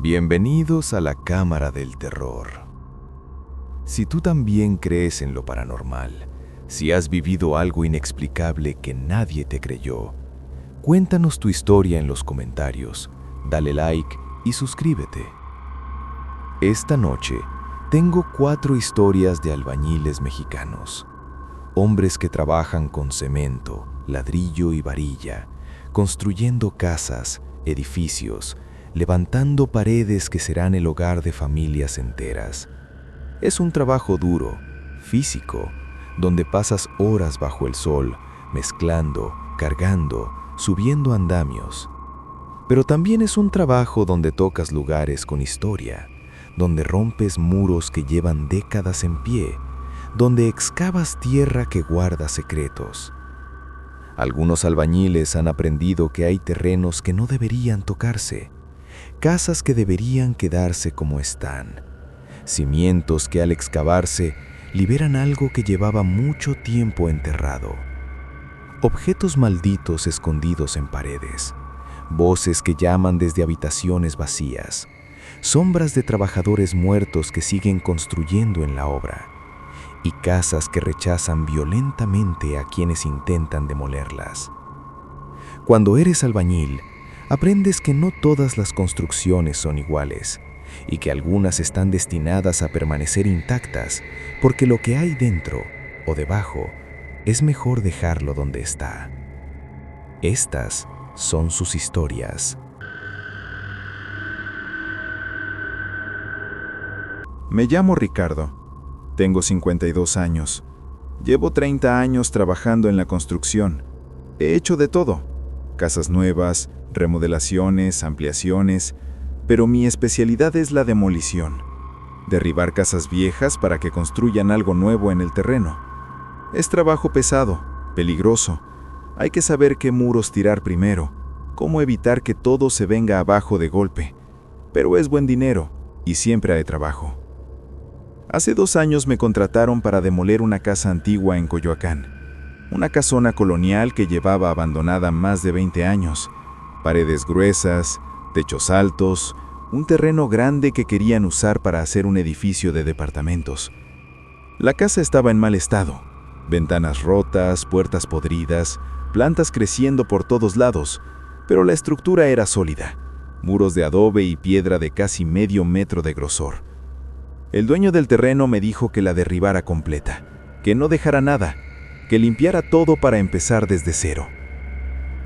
Bienvenidos a la Cámara del Terror. Si tú también crees en lo paranormal, si has vivido algo inexplicable que nadie te creyó, cuéntanos tu historia en los comentarios, dale like y suscríbete. Esta noche tengo 4 historias de albañiles mexicanos, hombres que trabajan con cemento, ladrillo y varilla, construyendo casas, edificios, levantando paredes que serán el hogar de familias enteras. Es un trabajo duro, físico, donde pasas horas bajo el sol, mezclando, cargando, subiendo andamios. Pero también es un trabajo donde tocas lugares con historia, donde rompes muros que llevan décadas en pie, donde excavas tierra que guarda secretos. Algunos albañiles han aprendido que hay terrenos que no deberían tocarse, casas que deberían quedarse como están, cimientos que al excavarse liberan algo que llevaba mucho tiempo enterrado, objetos malditos escondidos en paredes, voces que llaman desde habitaciones vacías, sombras de trabajadores muertos que siguen construyendo en la obra, y casas que rechazan violentamente a quienes intentan demolerlas. Cuando eres albañil, aprendes que no todas las construcciones son iguales y que algunas están destinadas a permanecer intactas porque lo que hay dentro o debajo es mejor dejarlo donde está. Estas son sus historias. Me llamo Ricardo. Tengo 52 años. Llevo 30 años trabajando en la construcción. He hecho de todo: casas nuevas, remodelaciones, ampliaciones, pero mi especialidad es la demolición. Derribar casas viejas para que construyan algo nuevo en el terreno. Es trabajo pesado, peligroso. Hay que saber qué muros tirar primero, cómo evitar que todo se venga abajo de golpe. Pero es buen dinero y siempre hay trabajo. Hace 2 años me contrataron para demoler una casa antigua en Coyoacán. Una casona colonial que llevaba abandonada más de 20 años. Paredes gruesas, techos altos, un terreno grande que querían usar para hacer un edificio de departamentos. La casa estaba en mal estado. Ventanas rotas, puertas podridas, plantas creciendo por todos lados, pero la estructura era sólida. Muros de adobe y piedra de casi medio metro de grosor. El dueño del terreno me dijo que la derribara completa, que no dejara nada, que limpiara todo para empezar desde cero.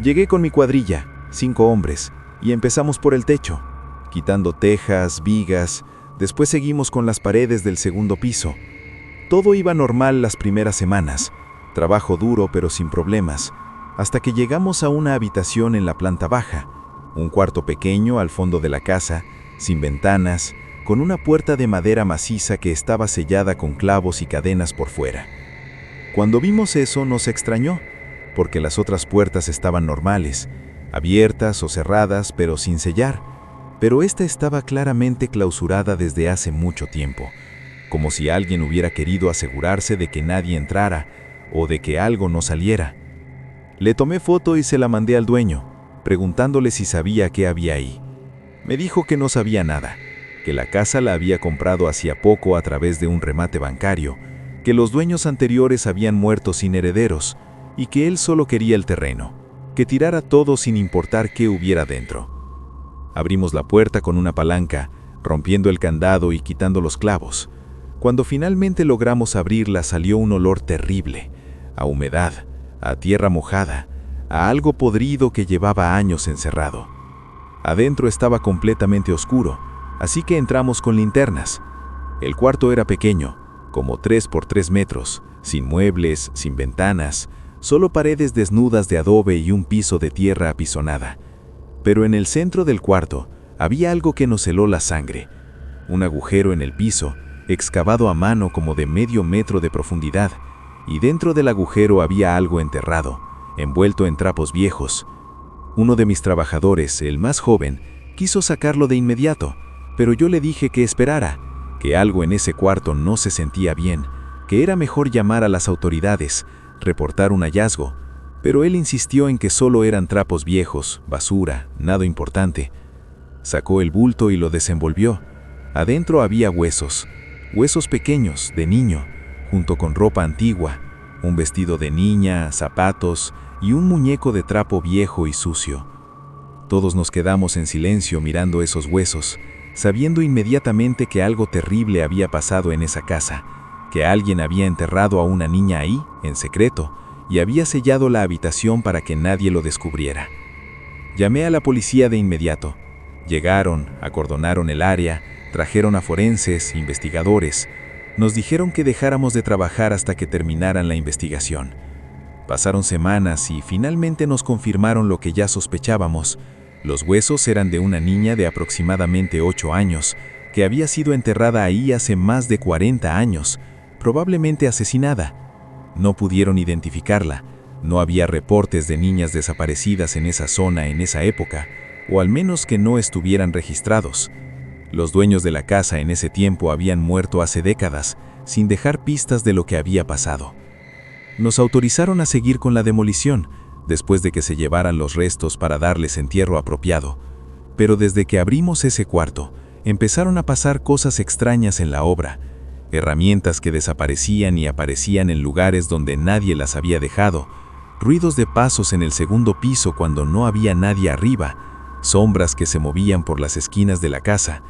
Llegué con mi cuadrilla, 5 hombres, y empezamos por el techo, quitando tejas, vigas. Después seguimos con las paredes del segundo piso. Todo iba normal las primeras semanas, trabajo duro pero sin problemas, hasta que llegamos a una habitación en la planta baja, un cuarto pequeño al fondo de la casa, sin ventanas, con una puerta de madera maciza que estaba sellada con clavos y cadenas por fuera. Cuando vimos eso nos extrañó, porque las otras puertas estaban normales, abiertas o cerradas pero sin sellar, pero esta estaba claramente clausurada desde hace mucho tiempo, como si alguien hubiera querido asegurarse de que nadie entrara o de que algo no saliera. Le tomé foto y se la mandé al dueño, preguntándole si sabía qué había ahí. Me dijo que no sabía nada, que la casa la había comprado hacía poco a través de un remate bancario, que los dueños anteriores habían muerto sin herederos y que él solo quería el terreno, que tirara todo sin importar qué hubiera dentro. Abrimos la puerta con una palanca, rompiendo el candado y quitando los clavos. Cuando finalmente logramos abrirla salió un olor terrible, a humedad, a tierra mojada, a algo podrido que llevaba años encerrado. Adentro estaba completamente oscuro, así que entramos con linternas. El cuarto era pequeño, como 3 por 3 metros, sin muebles, sin ventanas, solo paredes desnudas de adobe y un piso de tierra apisonada. Pero en el centro del cuarto había algo que nos heló la sangre. Un agujero en el piso, excavado a mano como de medio metro de profundidad, y dentro del agujero había algo enterrado, envuelto en trapos viejos. Uno de mis trabajadores, el más joven, quiso sacarlo de inmediato, pero yo le dije que esperara, que algo en ese cuarto no se sentía bien, que era mejor llamar a las autoridades, reportar un hallazgo, pero él insistió en que solo eran trapos viejos, basura, nada importante. Sacó el bulto y lo desenvolvió. Adentro había huesos, huesos pequeños, de niño, junto con ropa antigua, un vestido de niña, zapatos y un muñeco de trapo viejo y sucio. Todos nos quedamos en silencio mirando esos huesos, sabiendo inmediatamente que algo terrible había pasado en esa casa, que alguien había enterrado a una niña ahí, en secreto, y había sellado la habitación para que nadie lo descubriera. Llamé a la policía de inmediato. Llegaron, acordonaron el área, trajeron a forenses, investigadores. Nos dijeron que dejáramos de trabajar hasta que terminaran la investigación. Pasaron semanas y finalmente nos confirmaron lo que ya sospechábamos. Los huesos eran de una niña de aproximadamente 8 años, que había sido enterrada ahí hace más de 40 años, probablemente asesinada. No pudieron identificarla. No había reportes de niñas desaparecidas en esa zona en esa época, o al menos que no estuvieran registrados. Los dueños de la casa en ese tiempo habían muerto hace décadas, sin dejar pistas de lo que había pasado. Nos autorizaron a seguir con la demolición, después de que se llevaran los restos para darles entierro apropiado. Pero desde que abrimos ese cuarto, empezaron a pasar cosas extrañas en la obra. Herramientas que desaparecían y aparecían en lugares donde nadie las había dejado, ruidos de pasos en el segundo piso cuando no había nadie arriba, sombras que se movían por las esquinas de la casa.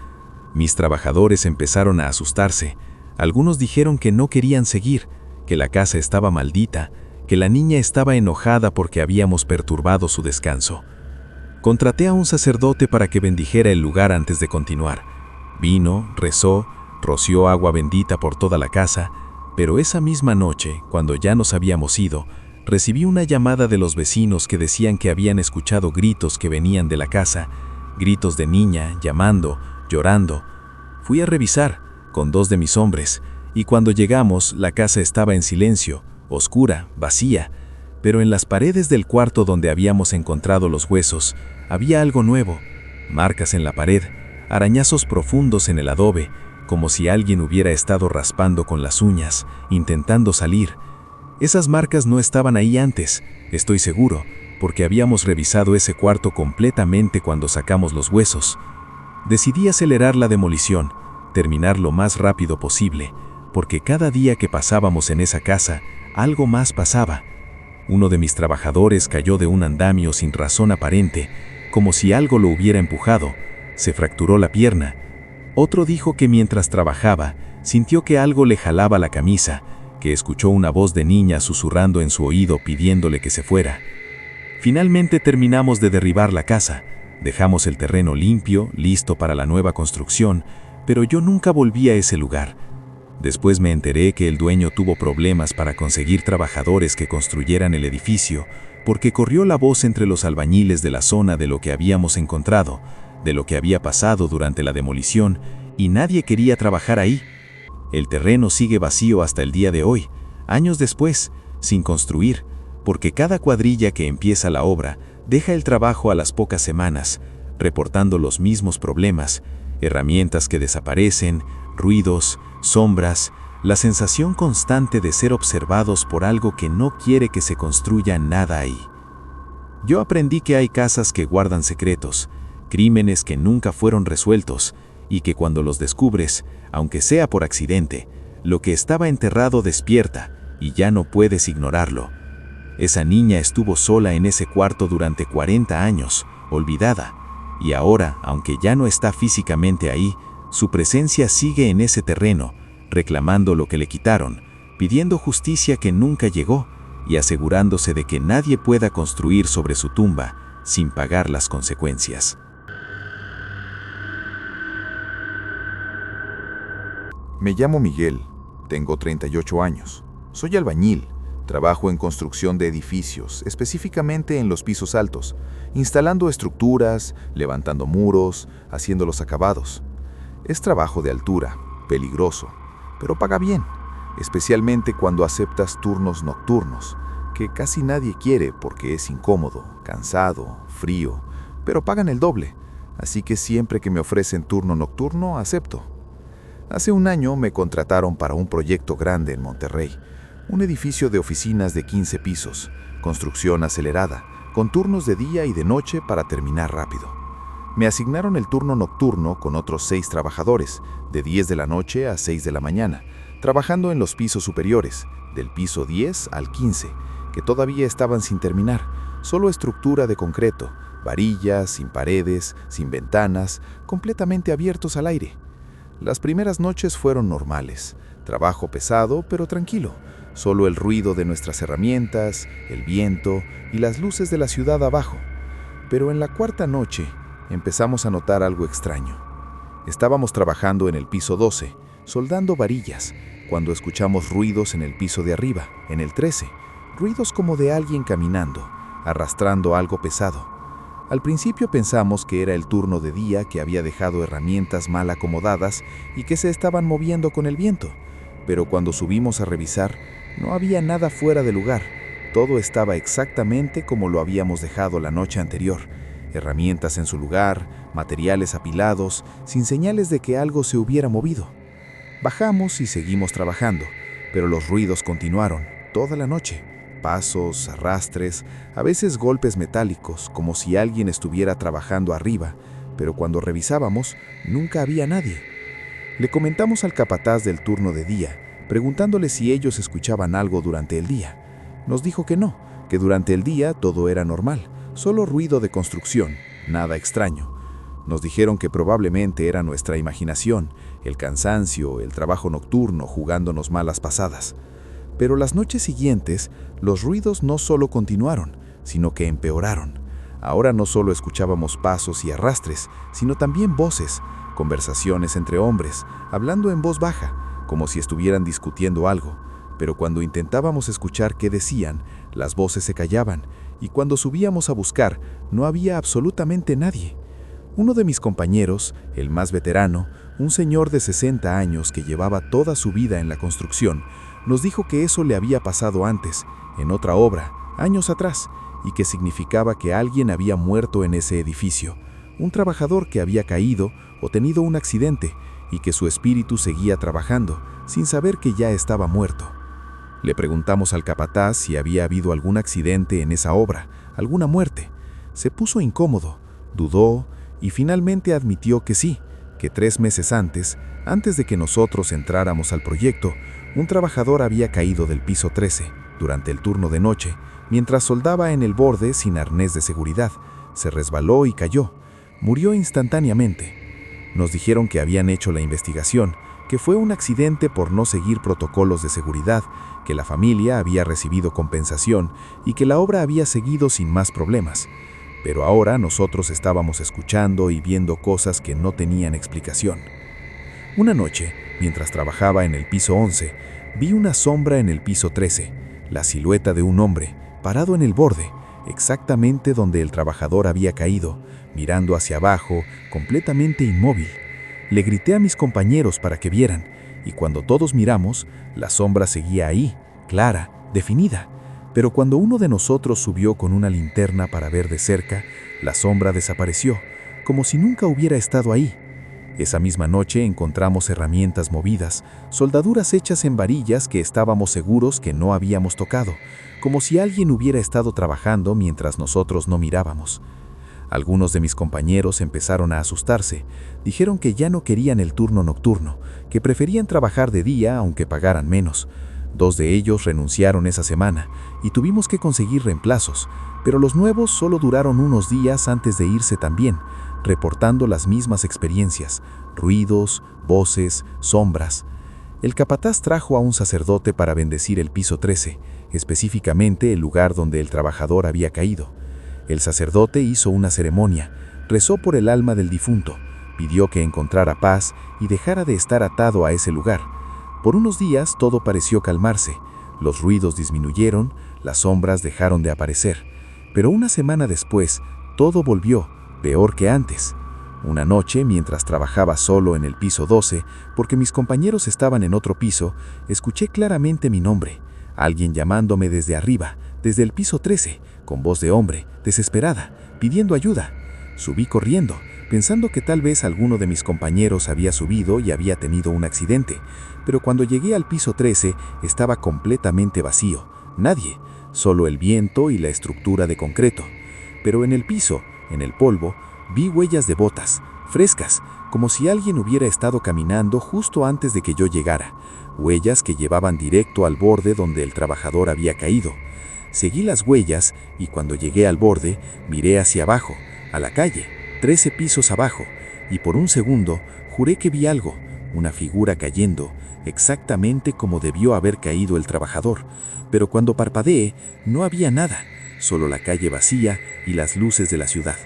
Mis trabajadores empezaron a asustarse. Algunos dijeron que no querían seguir, que la casa estaba maldita, que la niña estaba enojada porque habíamos perturbado su descanso. Contraté a un sacerdote para que bendijera el lugar antes de continuar. Vino, rezó, roció agua bendita por toda la casa, pero esa misma noche, cuando ya nos habíamos ido, recibí una llamada de los vecinos que decían que habían escuchado gritos que venían de la casa, gritos de niña, llamando, llorando. Fui a revisar, con 2 de mis hombres, y cuando llegamos, la casa estaba en silencio, oscura, vacía, pero en las paredes del cuarto donde habíamos encontrado los huesos, había algo nuevo, marcas en la pared, arañazos profundos en el adobe, como si alguien hubiera estado raspando con las uñas, intentando salir. Esas marcas no estaban ahí antes, estoy seguro, porque habíamos revisado ese cuarto completamente cuando sacamos los huesos. Decidí acelerar la demolición, terminar lo más rápido posible, porque cada día que pasábamos en esa casa, algo más pasaba. Uno de mis trabajadores cayó de un andamio sin razón aparente, como si algo lo hubiera empujado. Se fracturó la pierna. Otro dijo que mientras trabajaba, sintió que algo le jalaba la camisa, que escuchó una voz de niña susurrando en su oído pidiéndole que se fuera. Finalmente terminamos de derribar la casa. Dejamos el terreno limpio, listo para la nueva construcción, pero yo nunca volví a ese lugar. Después me enteré que el dueño tuvo problemas para conseguir trabajadores que construyeran el edificio, porque corrió la voz entre los albañiles de la zona de lo que habíamos encontrado, de lo que había pasado durante la demolición, y nadie quería trabajar ahí. El terreno sigue vacío hasta el día de hoy, años después, sin construir, porque cada cuadrilla que empieza la obra deja el trabajo a las pocas semanas, reportando los mismos problemas, herramientas que desaparecen, ruidos, sombras, la sensación constante de ser observados por algo que no quiere que se construya nada ahí. Yo aprendí que hay casas que guardan secretos, crímenes que nunca fueron resueltos, y que cuando los descubres, aunque sea por accidente, lo que estaba enterrado despierta y ya no puedes ignorarlo. Esa niña estuvo sola en ese cuarto durante 40 años, olvidada, y ahora, aunque ya no está físicamente ahí, su presencia sigue en ese terreno, reclamando lo que le quitaron, pidiendo justicia que nunca llegó y asegurándose de que nadie pueda construir sobre su tumba sin pagar las consecuencias. Me llamo Miguel, tengo 38 años, soy albañil, trabajo en construcción de edificios, específicamente en los pisos altos, instalando estructuras, levantando muros, haciendo los acabados. Es trabajo de altura, peligroso, pero paga bien, especialmente cuando aceptas turnos nocturnos, que casi nadie quiere porque es incómodo, cansado, frío, pero pagan el doble, así que siempre que me ofrecen turno nocturno, acepto. Hace un año me contrataron para un proyecto grande en Monterrey, un edificio de oficinas de 15 pisos, construcción acelerada, con turnos de día y de noche para terminar rápido. Me asignaron el turno nocturno con otros 6 trabajadores, de 10 de la noche a 6 de la mañana, trabajando en los pisos superiores, del piso 10 al 15, que todavía estaban sin terminar, solo estructura de concreto, varillas, sin paredes, sin ventanas, completamente abiertos al aire. Las primeras noches fueron normales, trabajo pesado pero tranquilo, solo el ruido de nuestras herramientas, el viento y las luces de la ciudad abajo. Pero en la cuarta noche empezamos a notar algo extraño. Estábamos trabajando en el piso 12, soldando varillas, cuando escuchamos ruidos en el piso de arriba, en el 13, ruidos como de alguien caminando, arrastrando algo pesado. Al principio pensamos que era el turno de día que había dejado herramientas mal acomodadas y que se estaban moviendo con el viento, pero cuando subimos a revisar, no había nada fuera de lugar. Todo estaba exactamente como lo habíamos dejado la noche anterior. Herramientas en su lugar, materiales apilados, sin señales de que algo se hubiera movido. Bajamos y seguimos trabajando, pero los ruidos continuaron toda la noche. Pasos, arrastres, a veces golpes metálicos, como si alguien estuviera trabajando arriba, pero cuando revisábamos, nunca había nadie. Le comentamos al capataz del turno de día, preguntándole si ellos escuchaban algo durante el día. Nos dijo que no, que durante el día todo era normal, solo ruido de construcción, nada extraño. Nos dijeron que probablemente era nuestra imaginación, el cansancio, el trabajo nocturno jugándonos malas pasadas. Pero las noches siguientes, los ruidos no solo continuaron, sino que empeoraron. Ahora no solo escuchábamos pasos y arrastres, sino también voces, conversaciones entre hombres, hablando en voz baja, como si estuvieran discutiendo algo. Pero cuando intentábamos escuchar qué decían, las voces se callaban, y cuando subíamos a buscar, no había absolutamente nadie. Uno de mis compañeros, el más veterano, un señor de 60 años que llevaba toda su vida en la construcción, nos dijo que eso le había pasado antes, en otra obra, años atrás, y que significaba que alguien había muerto en ese edificio, un trabajador que había caído o tenido un accidente, y que su espíritu seguía trabajando, sin saber que ya estaba muerto. Le preguntamos al capataz si había habido algún accidente en esa obra, alguna muerte. Se puso incómodo, dudó y finalmente admitió que sí, que 3 meses antes de que nosotros entráramos al proyecto, un trabajador había caído del piso 13 durante el turno de noche, mientras soldaba en el borde sin arnés de seguridad. Se resbaló y cayó. Murió instantáneamente. Nos dijeron que habían hecho la investigación, que fue un accidente por no seguir protocolos de seguridad, que la familia había recibido compensación y que la obra había seguido sin más problemas. Pero ahora nosotros estábamos escuchando y viendo cosas que no tenían explicación. Una noche, mientras trabajaba en el piso 11, vi una sombra en el piso 13, la silueta de un hombre, parado en el borde, exactamente donde el trabajador había caído, mirando hacia abajo, completamente inmóvil. Le grité a mis compañeros para que vieran, y cuando todos miramos, la sombra seguía ahí, clara, definida. Pero cuando uno de nosotros subió con una linterna para ver de cerca, la sombra desapareció, como si nunca hubiera estado ahí. Esa misma noche encontramos herramientas movidas, soldaduras hechas en varillas que estábamos seguros que no habíamos tocado, como si alguien hubiera estado trabajando mientras nosotros no mirábamos. Algunos de mis compañeros empezaron a asustarse, dijeron que ya no querían el turno nocturno, que preferían trabajar de día aunque pagaran menos. 2 de ellos renunciaron esa semana y tuvimos que conseguir reemplazos, pero los nuevos solo duraron unos días antes de irse también, reportando las mismas experiencias, ruidos, voces, sombras. El capataz trajo a un sacerdote para bendecir el piso 13, específicamente el lugar donde el trabajador había caído. El sacerdote hizo una ceremonia, rezó por el alma del difunto, pidió que encontrara paz y dejara de estar atado a ese lugar. Por unos días todo pareció calmarse, los ruidos disminuyeron, las sombras dejaron de aparecer, pero una semana después todo volvió, peor que antes. Una noche, mientras trabajaba solo en el piso 12, porque mis compañeros estaban en otro piso, escuché claramente mi nombre, alguien llamándome desde arriba, desde el piso 13, con voz de hombre, desesperada, pidiendo ayuda. Subí corriendo, pensando que tal vez alguno de mis compañeros había subido y había tenido un accidente, pero cuando llegué al piso 13 estaba completamente vacío, nadie, solo el viento y la estructura de concreto. Pero en el piso, en el polvo, Vi huellas de botas, frescas, como si alguien hubiera estado caminando justo antes de que yo llegara, huellas que llevaban directo al borde donde el trabajador había caído. Seguí las huellas y cuando llegué al borde, miré hacia abajo, a la calle, 13 pisos abajo, y por un segundo juré que vi algo, una figura cayendo, exactamente como debió haber caído el trabajador, pero cuando parpadeé no había nada, solo la calle vacía y las luces de la ciudad.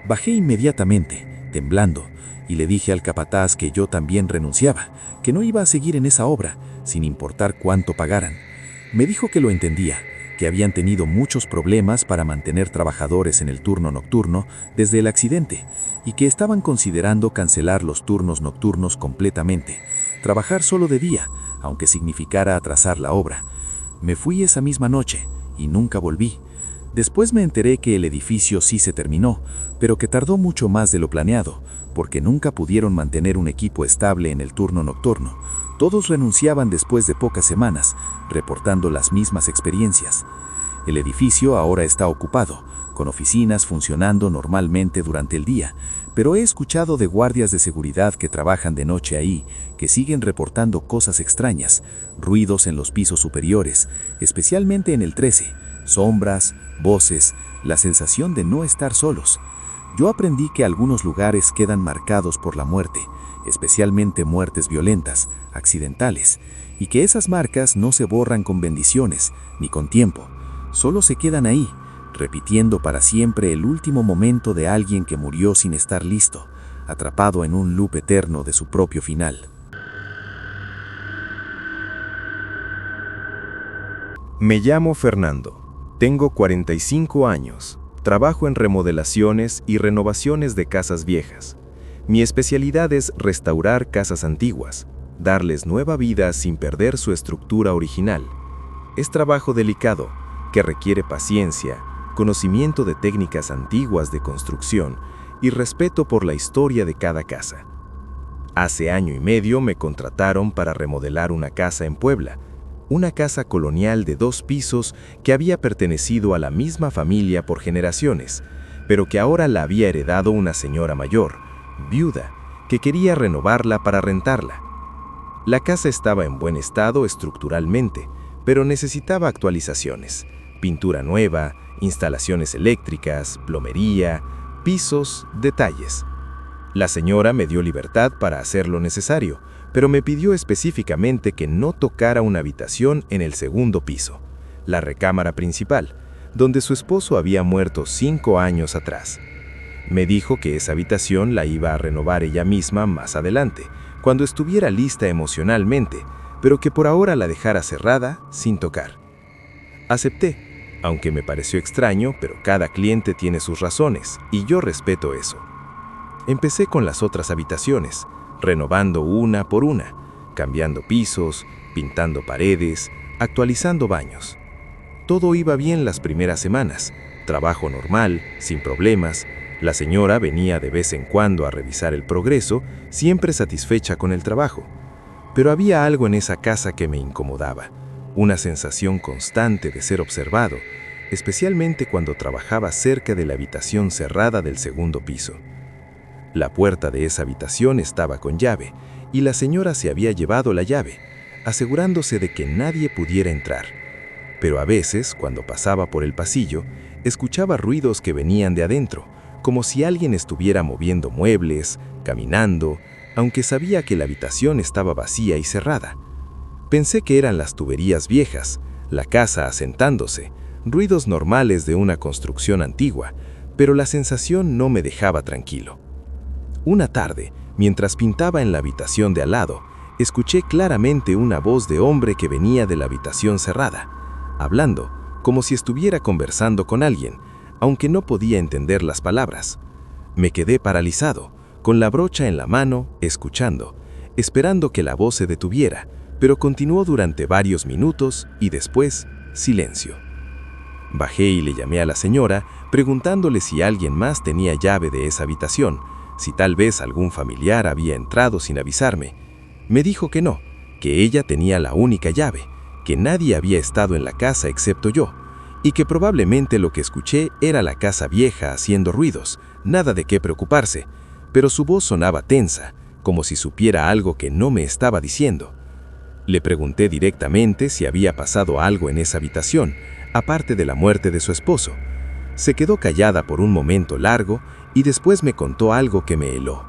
Bajé inmediatamente, temblando, y le dije al capataz que yo también renunciaba, que no iba a seguir en esa obra, sin importar cuánto pagaran. Me dijo que lo entendía, que habían tenido muchos problemas para mantener trabajadores en el turno nocturno desde el accidente, y que estaban considerando cancelar los turnos nocturnos completamente, trabajar solo de día, aunque significara atrasar la obra. Me fui esa misma noche, y nunca volví. Después me enteré que el edificio sí se terminó, pero que tardó mucho más de lo planeado, porque nunca pudieron mantener un equipo estable en el turno nocturno. Todos renunciaban después de pocas semanas, reportando las mismas experiencias. El edificio ahora está ocupado, con oficinas funcionando normalmente durante el día, pero he escuchado de guardias de seguridad que trabajan de noche ahí, que siguen reportando cosas extrañas, ruidos en los pisos superiores, especialmente en el 13, sombras, voces, la sensación de no estar solos. Yo aprendí que algunos lugares quedan marcados por la muerte, especialmente muertes violentas, accidentales, y que esas marcas no se borran con bendiciones, ni con tiempo, solo se quedan ahí, repitiendo para siempre el último momento de alguien que murió sin estar listo, atrapado en un loop eterno de su propio final. Me llamo Fernando, tengo 45 años, trabajo en remodelaciones y renovaciones de casas viejas. Mi especialidad es restaurar casas antiguas, darles nueva vida sin perder su estructura original. Es trabajo delicado, que requiere paciencia, conocimiento de técnicas antiguas de construcción y respeto por la historia de cada casa. Hace año y medio me contrataron para remodelar una casa en Puebla, una casa colonial de 2 pisos que había pertenecido a la misma familia por generaciones, pero que ahora la había heredado una señora mayor, viuda, que quería renovarla para rentarla. La casa estaba en buen estado estructuralmente, pero necesitaba actualizaciones, pintura nueva, instalaciones eléctricas, plomería, pisos, detalles. La señora me dio libertad para hacer lo necesario, pero me pidió específicamente que no tocara una habitación en el 2º piso, la recámara principal, donde su esposo había muerto 5 años atrás. Me dijo que esa habitación la iba a renovar ella misma más adelante, cuando estuviera lista emocionalmente, pero que por ahora la dejara cerrada, sin tocar. Acepté, aunque me pareció extraño, pero cada cliente tiene sus razones, y yo respeto eso. Empecé con las otras habitaciones, renovando una por una, cambiando pisos, pintando paredes, actualizando baños. Todo iba bien las primeras semanas, trabajo normal, sin problemas. La señora venía de vez en cuando a revisar el progreso, siempre satisfecha con el trabajo. Pero había algo en esa casa que me incomodaba, una sensación constante de ser observado, especialmente cuando trabajaba cerca de la habitación cerrada del 2º piso. La puerta de esa habitación estaba con llave, y la señora se había llevado la llave, asegurándose de que nadie pudiera entrar. Pero a veces, cuando pasaba por el pasillo, escuchaba ruidos que venían de adentro, como si alguien estuviera moviendo muebles, caminando, aunque sabía que la habitación estaba vacía y cerrada. Pensé que eran las tuberías viejas, la casa asentándose, ruidos normales de una construcción antigua, pero la sensación no me dejaba tranquilo. Una tarde, mientras pintaba en la habitación de al lado, escuché claramente una voz de hombre que venía de la habitación cerrada, hablando, como si estuviera conversando con alguien, aunque no podía entender las palabras. Me quedé paralizado, con la brocha en la mano, escuchando, esperando que la voz se detuviera, pero continuó durante varios minutos y después, silencio. Bajé y le llamé a la señora, preguntándole si alguien más tenía llave de esa habitación, si tal vez algún familiar había entrado sin avisarme. Me dijo que no, que ella tenía la única llave, que nadie había estado en la casa excepto yo, y que probablemente lo que escuché era la casa vieja haciendo ruidos, nada de qué preocuparse, pero su voz sonaba tensa, como si supiera algo que no me estaba diciendo. Le pregunté directamente si había pasado algo en esa habitación, aparte de la muerte de su esposo. Se quedó callada por un momento largo y después me contó algo que me heló.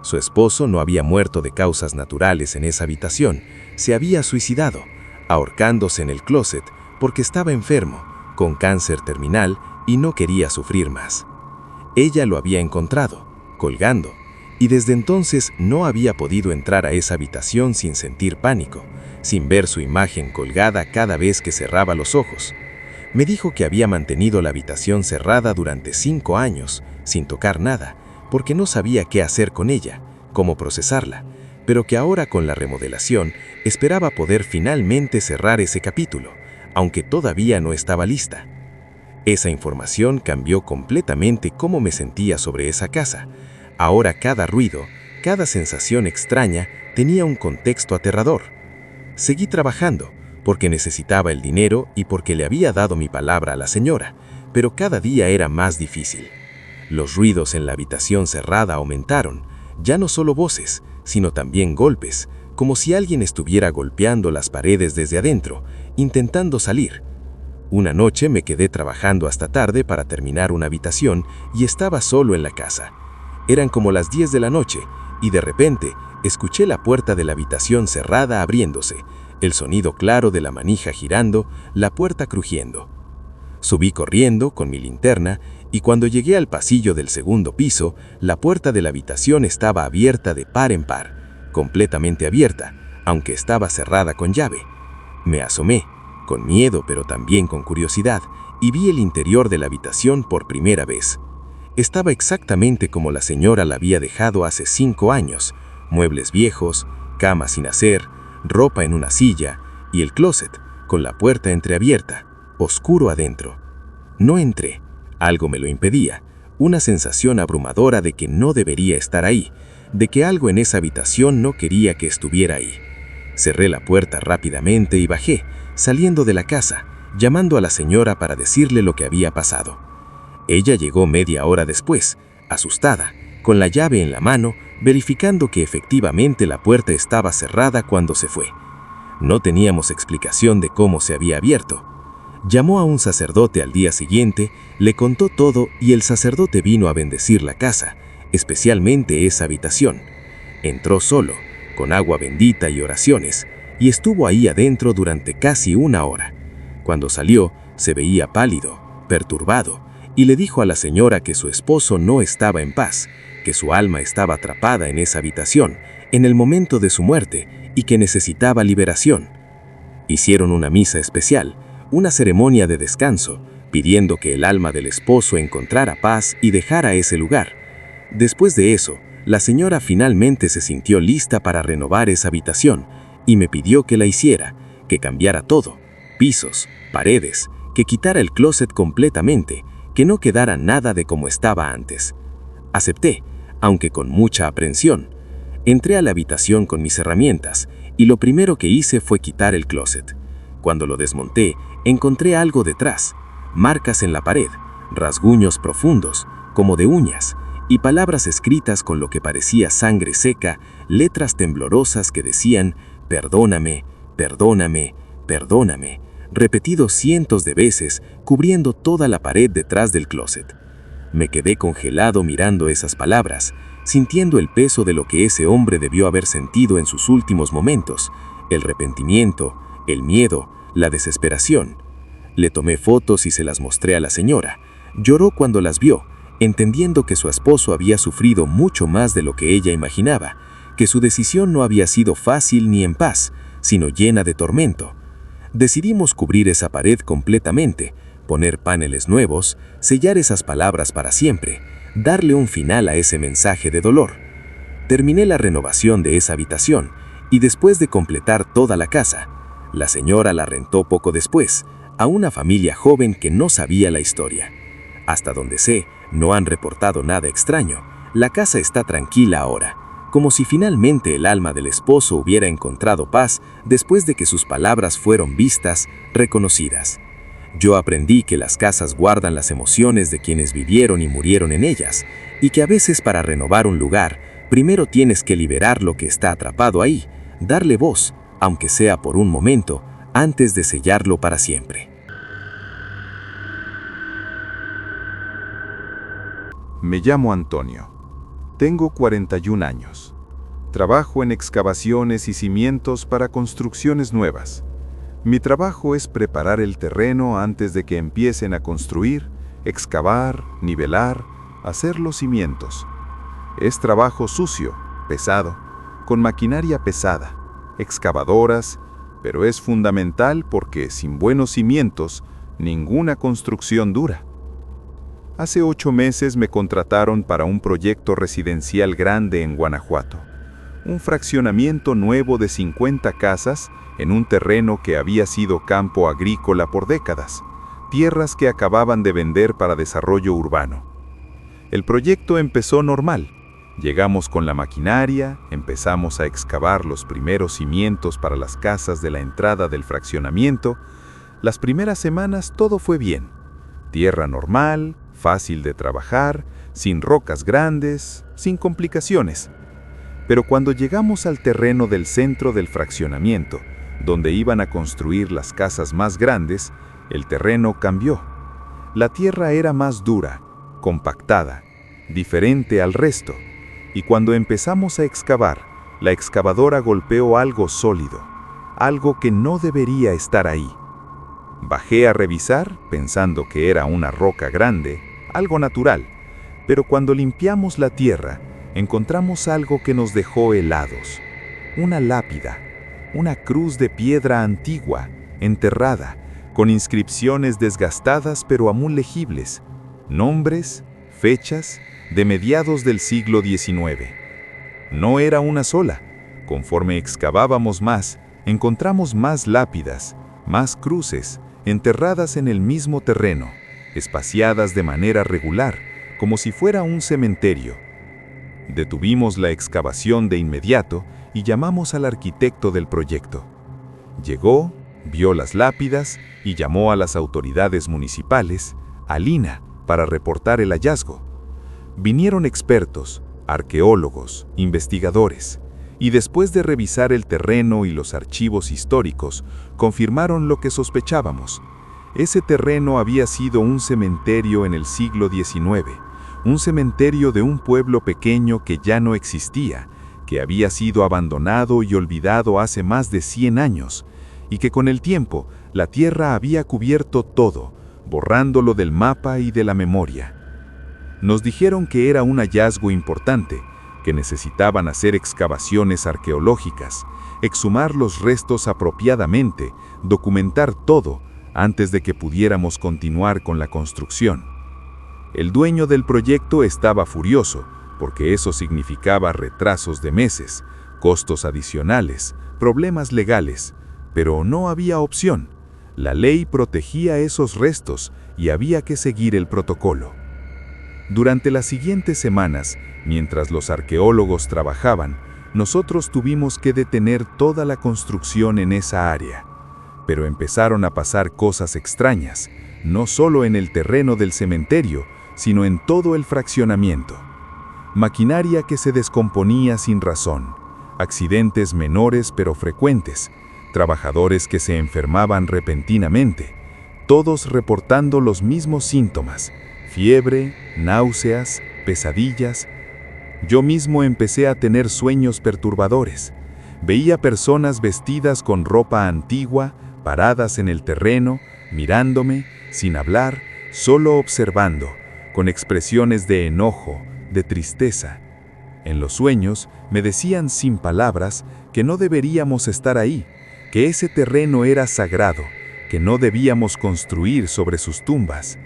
Su esposo no había muerto de causas naturales en esa habitación, se había suicidado, ahorcándose en el closet porque estaba enfermo, con cáncer terminal y no quería sufrir más. Ella lo había encontrado, colgando, y desde entonces no había podido entrar a esa habitación sin sentir pánico, sin ver su imagen colgada cada vez que cerraba los ojos. Me dijo que había mantenido la habitación cerrada durante 5 años, sin tocar nada, porque no sabía qué hacer con ella, cómo procesarla, pero que ahora con la remodelación esperaba poder finalmente cerrar ese capítulo, aunque todavía no estaba lista. Esa información cambió completamente cómo me sentía sobre esa casa. Ahora cada ruido, cada sensación extraña tenía un contexto aterrador. Seguí trabajando, porque necesitaba el dinero y porque le había dado mi palabra a la señora, pero cada día era más difícil. Los ruidos en la habitación cerrada aumentaron, ya no solo voces, sino también golpes, como si alguien estuviera golpeando las paredes desde adentro, intentando salir. Una noche me quedé trabajando hasta tarde para terminar una habitación y estaba solo en la casa. Eran como las 10 de la noche y de repente escuché la puerta de la habitación cerrada abriéndose, el sonido claro de la manija girando, la puerta crujiendo. Subí corriendo con mi linterna y cuando llegué al pasillo del segundo piso, la puerta de la habitación estaba abierta de par en par, completamente abierta, aunque estaba cerrada con llave. Me asomé, con miedo pero también con curiosidad, y vi el interior de la habitación por primera vez. Estaba exactamente como la señora la había dejado hace 5 años, muebles viejos, cama sin hacer, ropa en una silla y el closet, con la puerta entreabierta, oscuro adentro. No entré, algo me lo impedía, una sensación abrumadora de que no debería estar ahí, de que algo en esa habitación no quería que estuviera ahí. Cerré la puerta rápidamente y bajé, saliendo de la casa, llamando a la señora para decirle lo que había pasado. Ella llegó media hora después, asustada, con la llave en la mano, verificando que efectivamente la puerta estaba cerrada cuando se fue. No teníamos explicación de cómo se había abierto. Llamó a un sacerdote al día siguiente, le contó todo y el sacerdote vino a bendecir la casa, especialmente esa habitación. Entró solo, con agua bendita y oraciones, y estuvo ahí adentro durante casi 1 hora. Cuando salió, se veía pálido, perturbado, y le dijo a la señora que su esposo no estaba en paz, que su alma estaba atrapada en esa habitación, en el momento de su muerte, y que necesitaba liberación. Hicieron una misa especial, una ceremonia de descanso, pidiendo que el alma del esposo encontrara paz y dejara ese lugar. Después de eso, la señora finalmente se sintió lista para renovar esa habitación y me pidió que la hiciera, que cambiara todo, pisos, paredes, que quitara el closet completamente, que no quedara nada de como estaba antes. Acepté, aunque con mucha aprensión. Entré a la habitación con mis herramientas y lo primero que hice fue quitar el closet. Cuando lo desmonté, encontré algo detrás, marcas en la pared, rasguños profundos, como de uñas, y palabras escritas con lo que parecía sangre seca, letras temblorosas que decían «Perdóname, perdóname, perdóname», repetidos cientos de veces, cubriendo toda la pared detrás del closet. Me quedé congelado mirando esas palabras, sintiendo el peso de lo que ese hombre debió haber sentido en sus últimos momentos, el arrepentimiento, el miedo, la desesperación. Le tomé fotos y se las mostré a la señora. Lloró cuando las vio, entendiendo que su esposo había sufrido mucho más de lo que ella imaginaba, que su decisión no había sido fácil ni en paz, sino llena de tormento. Decidimos cubrir esa pared completamente, poner paneles nuevos, sellar esas palabras para siempre, darle un final a ese mensaje de dolor. Terminé la renovación de esa habitación y después de completar toda la casa, la señora la rentó poco después a una familia joven que no sabía la historia. Hasta donde sé, no han reportado nada extraño. La casa está tranquila ahora, como si finalmente el alma del esposo hubiera encontrado paz después de que sus palabras fueron vistas, reconocidas. Yo aprendí que las casas guardan las emociones de quienes vivieron y murieron en ellas, y que a veces para renovar un lugar, primero tienes que liberar lo que está atrapado ahí, darle voz, aunque sea por un momento, antes de sellarlo para siempre. Me llamo Antonio. Tengo 41 años. Trabajo en excavaciones y cimientos para construcciones nuevas. Mi trabajo es preparar el terreno antes de que empiecen a construir, excavar, nivelar, hacer los cimientos. Es trabajo sucio, pesado, con maquinaria pesada, excavadoras, pero es fundamental porque sin buenos cimientos, ninguna construcción dura. Hace 8 meses me contrataron para un proyecto residencial grande en Guanajuato. Un fraccionamiento nuevo de 50 casas en un terreno que había sido campo agrícola por décadas, tierras que acababan de vender para desarrollo urbano. El proyecto empezó normal. Llegamos con la maquinaria, empezamos a excavar los primeros cimientos para las casas de la entrada del fraccionamiento. Las primeras semanas todo fue bien. Tierra normal, fácil de trabajar, sin rocas grandes, sin complicaciones. Pero cuando llegamos al terreno del centro del fraccionamiento, donde iban a construir las casas más grandes, el terreno cambió. La tierra era más dura, compactada, diferente al resto, y cuando empezamos a excavar, la excavadora golpeó algo sólido, algo que no debería estar ahí. Bajé a revisar, pensando que era una roca grande, algo natural, pero cuando limpiamos la tierra, encontramos algo que nos dejó helados. Una lápida, una cruz de piedra antigua, enterrada, con inscripciones desgastadas pero aún legibles, nombres, fechas, de mediados del siglo XIX. No era una sola. Conforme excavábamos más, encontramos más lápidas, más cruces, enterradas en el mismo terreno, espaciadas de manera regular, como si fuera un cementerio. Detuvimos la excavación de inmediato y llamamos al arquitecto del proyecto. Llegó, vio las lápidas y llamó a las autoridades municipales, a Lina, para reportar el hallazgo. Vinieron expertos, arqueólogos, investigadores, y después de revisar el terreno y los archivos históricos, confirmaron lo que sospechábamos. Ese terreno había sido un cementerio en el siglo XIX, un cementerio de un pueblo pequeño que ya no existía, que había sido abandonado y olvidado hace más de 100 años, y que con el tiempo la tierra había cubierto todo, borrándolo del mapa y de la memoria. Nos dijeron que era un hallazgo importante, que necesitaban hacer excavaciones arqueológicas, exhumar los restos apropiadamente, documentar todo, antes de que pudiéramos continuar con la construcción. El dueño del proyecto estaba furioso, porque eso significaba retrasos de meses, costos adicionales, problemas legales, pero no había opción. La ley protegía esos restos y había que seguir el protocolo. Durante las siguientes semanas, mientras los arqueólogos trabajaban, nosotros tuvimos que detener toda la construcción en esa área. Pero empezaron a pasar cosas extrañas, no solo en el terreno del cementerio, sino en todo el fraccionamiento. Maquinaria que se descomponía sin razón, accidentes menores pero frecuentes, trabajadores que se enfermaban repentinamente, todos reportando los mismos síntomas: fiebre, náuseas, pesadillas. Yo mismo empecé a tener sueños perturbadores. Veía personas vestidas con ropa antigua, paradas en el terreno, mirándome, sin hablar, solo observando, con expresiones de enojo, de tristeza. En los sueños me decían sin palabras que no deberíamos estar ahí, que ese terreno era sagrado, que no debíamos construir sobre sus tumbas.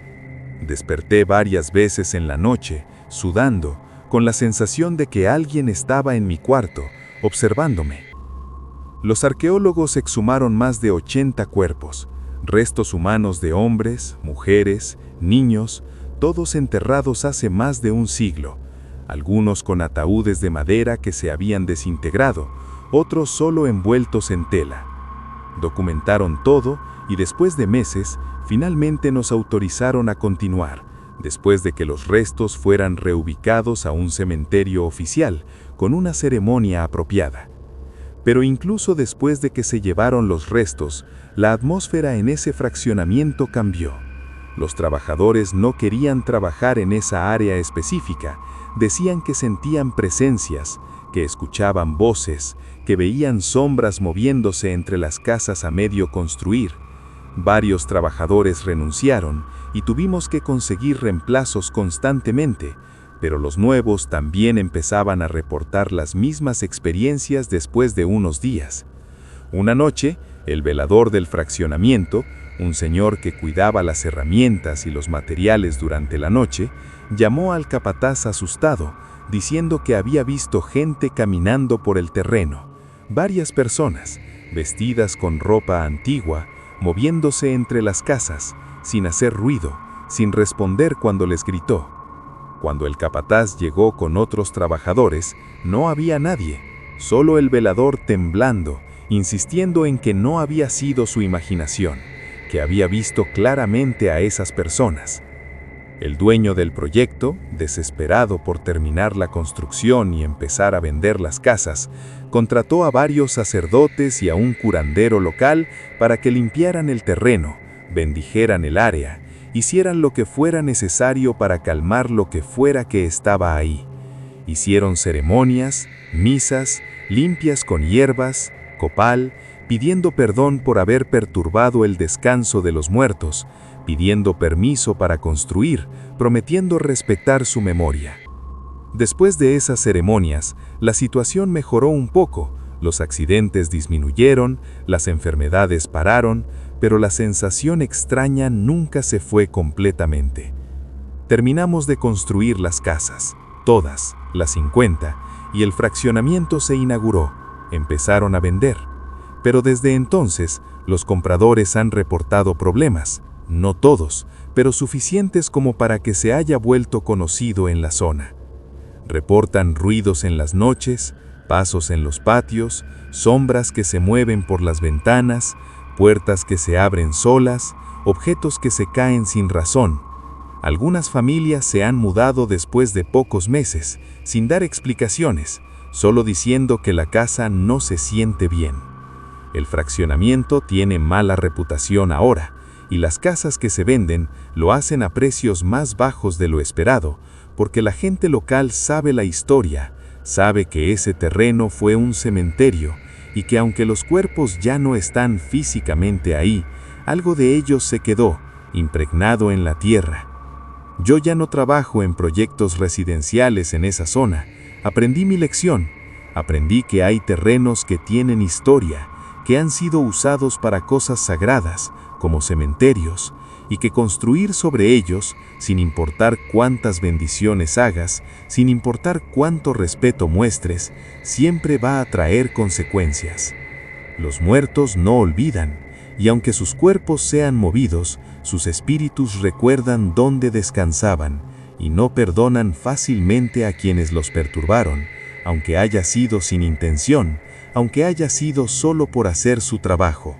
Desperté varias veces en la noche, sudando, con la sensación de que alguien estaba en mi cuarto, observándome. Los arqueólogos exhumaron más de 80 cuerpos, restos humanos de hombres, mujeres, niños, todos enterrados hace más de un siglo, algunos con ataúdes de madera que se habían desintegrado, otros solo envueltos en tela. Documentaron todo y después de meses, finalmente nos autorizaron a continuar, después de que los restos fueran reubicados a un cementerio oficial, con una ceremonia apropiada. Pero incluso después de que se llevaron los restos, la atmósfera en ese fraccionamiento cambió. Los trabajadores no querían trabajar en esa área específica, decían que sentían presencias, que escuchaban voces, que veían sombras moviéndose entre las casas a medio construir. Varios trabajadores renunciaron y tuvimos que conseguir reemplazos constantemente, pero los nuevos también empezaban a reportar las mismas experiencias después de unos días. Una noche, el velador del fraccionamiento, un señor que cuidaba las herramientas y los materiales durante la noche, llamó al capataz asustado, diciendo que había visto gente caminando por el terreno, varias personas, vestidas con ropa antigua, moviéndose entre las casas, sin hacer ruido, sin responder cuando les gritó. Cuando el capataz llegó con otros trabajadores, no había nadie, solo el velador temblando, insistiendo en que no había sido su imaginación, que había visto claramente a esas personas. El dueño del proyecto, desesperado por terminar la construcción y empezar a vender las casas, contrató a varios sacerdotes y a un curandero local para que limpiaran el terreno, bendijeran el área, hicieran lo que fuera necesario para calmar lo que fuera que estaba ahí. Hicieron ceremonias, misas, limpias con hierbas, copal, pidiendo perdón por haber perturbado el descanso de los muertos, pidiendo permiso para construir, prometiendo respetar su memoria. Después de esas ceremonias, la situación mejoró un poco, los accidentes disminuyeron, las enfermedades pararon, pero la sensación extraña nunca se fue completamente. Terminamos de construir las casas, todas, las 50, y el fraccionamiento se inauguró, empezaron a vender. Pero desde entonces, los compradores han reportado problemas, no todos, pero suficientes como para que se haya vuelto conocido en la zona. Reportan ruidos en las noches, pasos en los patios, sombras que se mueven por las ventanas, puertas que se abren solas, objetos que se caen sin razón. Algunas familias se han mudado después de pocos meses, sin dar explicaciones, solo diciendo que la casa no se siente bien. El fraccionamiento tiene mala reputación ahora, y las casas que se venden lo hacen a precios más bajos de lo esperado, porque la gente local sabe la historia, sabe que ese terreno fue un cementerio, y que aunque los cuerpos ya no están físicamente ahí, algo de ellos se quedó, impregnado en la tierra. Yo ya no trabajo en proyectos residenciales en esa zona. Aprendí mi lección. Aprendí que hay terrenos que tienen historia, que han sido usados para cosas sagradas, como cementerios, y que construir sobre ellos, sin importar cuántas bendiciones hagas, sin importar cuánto respeto muestres, siempre va a traer consecuencias. Los muertos no olvidan, y aunque sus cuerpos sean movidos, sus espíritus recuerdan dónde descansaban, y no perdonan fácilmente a quienes los perturbaron, aunque haya sido sin intención, aunque haya sido solo por hacer su trabajo.